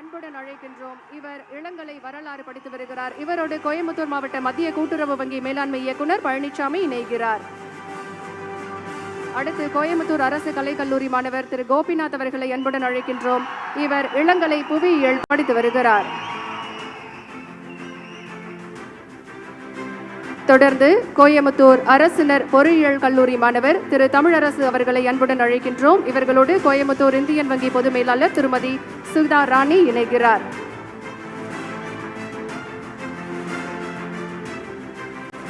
அன்புடன் அழைக்கின்றோம். இவர் இளங்கலை வரலாறு படித்து வருகிறார். இவரோடு கோயம்புத்தூர் மாவட்ட மத்திய கூட்டுறவு வங்கி மேலாண்மை இயக்குனர் பழனிசாமி இணைகிறார். அடுத்து கோயம்புத்தூர் அரசு கலைக்கல்லூரி மாணவர் திரு கோபிநாத் அவர்களை அன்புடன் அழைக்கின்றோம். இவர் இளங்கலை புவியியல் படித்து வருகிறார். தொடர்ந்து கோயம்புத்தூர் அரசினர் பொறியியல் கல்லூரி மாணவர் திரு தமிழரசு அவர்களை அன்புடன் அழைக்கின்றோம். இவர்களோடு கோயம்புத்தூர் இந்தியன் வங்கி பொது மேலாளர் திருமதி சுதா ராணி இணைகிறார்.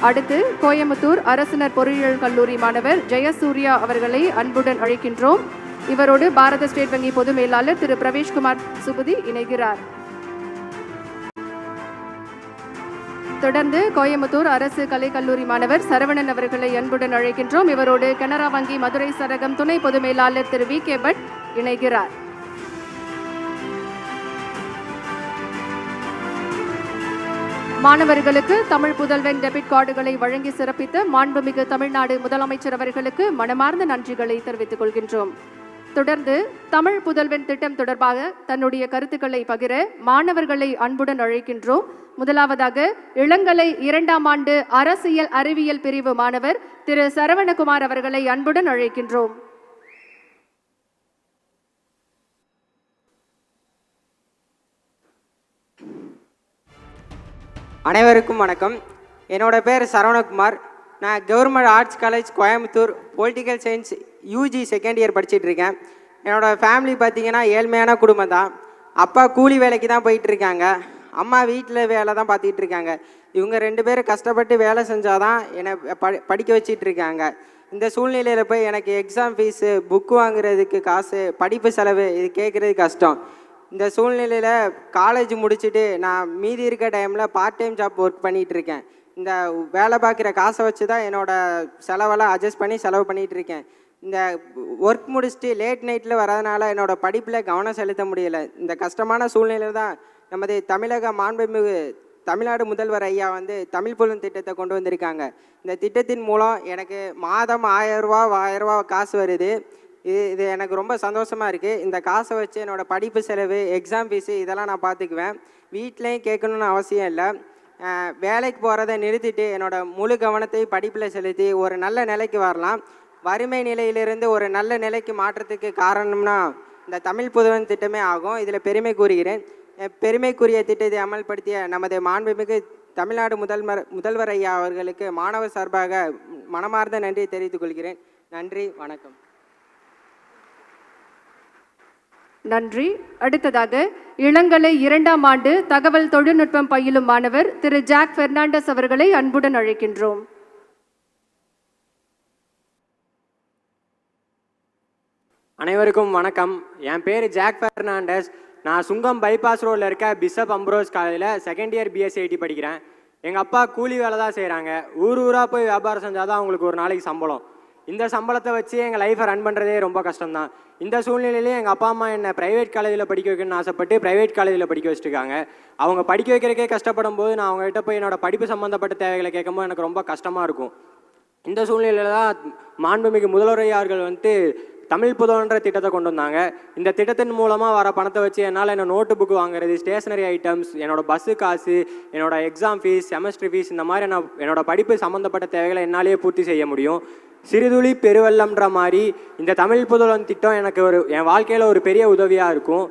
அடுத்து கோயம்புத்தூர் அரசினர் பொறியியல் கல்லூரி மாணவர் ஜெயசூர்யா அவர்களை அன்புடன் அழைக்கின்றோம். இவரோடு பாரத ஸ்டேட் வங்கி பொது மேலாளர் திரு பிரவேஷ்குமார் சுபதி இணைகிறார். தொடர்ந்து கோயம்புத்தூர் அரசு கலைக்கல்லூரி மாணவர் சரவணன் அவர்களை அன்புடன் அழைக்கின்றோம். இவரோடு கனரா வங்கி மதுரை சரகம் துணை பொது மேலாளர் திரு வி கே பட் இணைகிறார். மாணவர்களுக்கு தமிழ் புதல்வன் டெபிட் கார்டுகளை வழங்கி சிறப்பித்த மாண்புமிகு தமிழ்நாடு முதலமைச்சர் அவர்களுக்கு மனமார்ந்த நன்றிகளை தெரிவித்துக் கொள்கின்றோம். தொடர்ந்து தமிழ் புதல்வன் திட்டம் தொடர்பாக தன்னுடைய கருத்துக்களை பகிர மாணவர்களை அன்புடன் அழைக்கின்றோம். முதலாவதாக இளங்கலை 2ஆம் ஆண்டு அரசியல் அறிவியல் பிரிவு மாணவர் திரு சரவணகுமார் அவர்களை அன்புடன் அழைக்கின்றோம். அனைவருக்கும் வணக்கம். என்னோட பேர் சரவணகுமார். நான் government arts college Coimbatore political science UG second year படிச்சுட்டு இருக்கேன். என்னோடய ஃபேமிலி பார்த்திங்கன்னா ஏழ்மையான குடும்பம் தான். அப்பா கூலி வேலைக்கு தான் போயிட்டுருக்காங்க. அம்மா வீட்டில் வேலை தான் பார்த்துக்கிட்டு இருக்காங்க. இவங்க 2 பேரும் கஷ்டப்பட்டு வேலை செஞ்சால் தான் என்னை படிக்க வச்சிட்டு இருக்காங்க. இந்த சூழ்நிலையில் போய் எனக்கு எக்ஸாம் ஃபீஸு, புக்கு வாங்குறதுக்கு காசு, படிப்பு செலவு இது கேட்குறது கஷ்டம். இந்த சூழ்நிலையில் காலேஜ் முடிச்சுட்டு நான் மீதி இருக்க டைமில் பார்ட் டைம் ஜாப் ஒர்க் பண்ணிகிட்ருக்கேன். இந்த வேலை பார்க்குற காசை வச்சு தான் என்னோடய செலவெல்லாம் அட்ஜஸ்ட் பண்ணி செலவு பண்ணிகிட்ருக்கேன். இந்த ஒர்க் முடிச்சுட்டு லேட் நைட்டில் வரதுனால என்னோடய படிப்பில் கவனம் செலுத்த முடியலை. இந்த கஷ்டமான சூழ்நிலையில் தான் நமது தமிழக மாண்புமிகு தமிழ்நாடு முதல்வர் ஐயா தமிழ் புலன் திட்டத்தை கொண்டு வந்திருக்காங்க. இந்த திட்டத்தின் மூலம் எனக்கு மாதம் 1000 ரூபா 1000 ரூபா காசு வருது. இது எனக்கு ரொம்ப சந்தோஷமாக இருக்குது. இந்த காசை வச்சு என்னோடய படிப்பு செலவு, எக்ஸாம் ஃபீஸு இதெல்லாம் நான் பார்த்துக்குவேன். வீட்லேயும் கேட்கணுன்னு அவசியம் இல்லை. வேலைக்கு போகிறத நிறுத்திட்டு என்னோடய முழு கவனத்தை படிப்பில் செலுத்தி ஒரு நல்ல நிலைக்கு வரலாம். வறுமை நிலையிலிருந்து ஒரு நல்ல நிலைக்கு மாற்றத்துக்கு காரணம்னா இந்த தமிழ் புதல்வன் திட்டமே ஆகும். இதில் பெருமை கூறுகிறேன். பெருமைக்குரிய திட்டத்தை அமல்படுத்திய நமது மாண்புமிகு தமிழ்நாடு முதல்வர் ஐயா அவர்களுக்கு மாணவர் சார்பாக மனமார்ந்த நன்றியை தெரிவித்துக் கொள்கிறேன். நன்றி, வணக்கம். நன்றி. அடுத்ததாக இளங்கலை 2ஆம் ஆண்டு தகவல் தொழில்நுட்பம் பயிலும் மாணவர் திரு ஜாக் பெர்னாண்டஸ் அவர்களை அன்புடன் அழைக்கின்றோம். அனைவருக்கும் வணக்கம். என் பேர் ஜாக் பெர்னாண்டஸ். நான் சுங்கம் பைபாஸ் ரோடில் இருக்க பிஷப் அம்ப்ரோஸ் காலேஜில் செகண்ட் இயர் பிஎஸ்சி ஐடி படிக்கிறேன். எங்கள் அப்பா கூலி வேலை தான் செய்கிறாங்க. ஊராக போய் வியாபாரம் செஞ்சால் தான் அவங்களுக்கு ஒரு நாளைக்கு சம்பளம். இந்த சம்பளத்தை வச்சு எங்கள் லைஃப்பை ரன் பண்ணுறதே ரொம்ப கஷ்டம்தான். இந்த சூழ்நிலையிலேயே எங்கள் அப்பா அம்மா என்னை ப்ரைவேட் காலேஜில் படிக்க வைக்கணும்னு ஆசைப்பட்டு ப்ரைவேட் காலேஜில் படிக்க வச்சுருக்காங்க. அவங்க படிக்க வைக்கிறதுக்கே கஷ்டப்படும் போது நான் அவங்ககிட்ட போய் என்னோடய படிப்பு சம்மந்தப்பட்ட தேவைகளை கேட்கும்போது எனக்கு ரொம்ப கஷ்டமாக இருக்கும். இந்த சூழ்நிலையில் தான் மாண்புமிகு முதல்வர் அவர்கள் தமிழ் புதல்வன்ற திட்டத்தை கொண்டு வந்தாங்க. இந்த திட்டத்தின் மூலமாக வர பணத்தை வச்சு என்னால் என்ன நோட்டு புக்கு வாங்குறது, ஸ்டேஷனரி ஐட்டம்ஸ், என்னோடய பஸ்ஸு காசு, என்னோடய எக்ஸாம் ஃபீஸ், செமஸ்டர் ஃபீஸ் இந்த மாதிரி என்னோடய படிப்பு சம்மந்தப்பட்ட தேவைகளை என்னாலேயே பூர்த்தி செய்ய முடியும். சிறுதுளி பெருவெள்ளம்ன்ற மாதிரி இந்த தமிழ் புதல்வன் திட்டம் எனக்கு என் வாழ்க்கையில் ஒரு பெரிய உதவியாக இருக்கும்.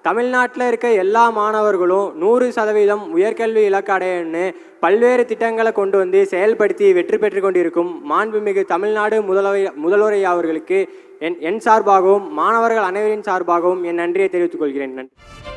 தமிழ்நாட்டில் இருக்க எல்லா மாணவர்களும் 100% உயர்கல்வி இலக்கு அடையன்னு பல்வேறு திட்டங்களை கொண்டு செயல்படுத்தி வெற்றி பெற்று கொண்டிருக்கும் மாண்புமிகு தமிழ்நாடு முதல்வர் அவர்களுக்கு என் சார்பாகவும் மாணவர்கள் அனைவரின் சார்பாகவும் என் நன்றியை தெரிவித்துக் கொள்கிறேன். நன்றி.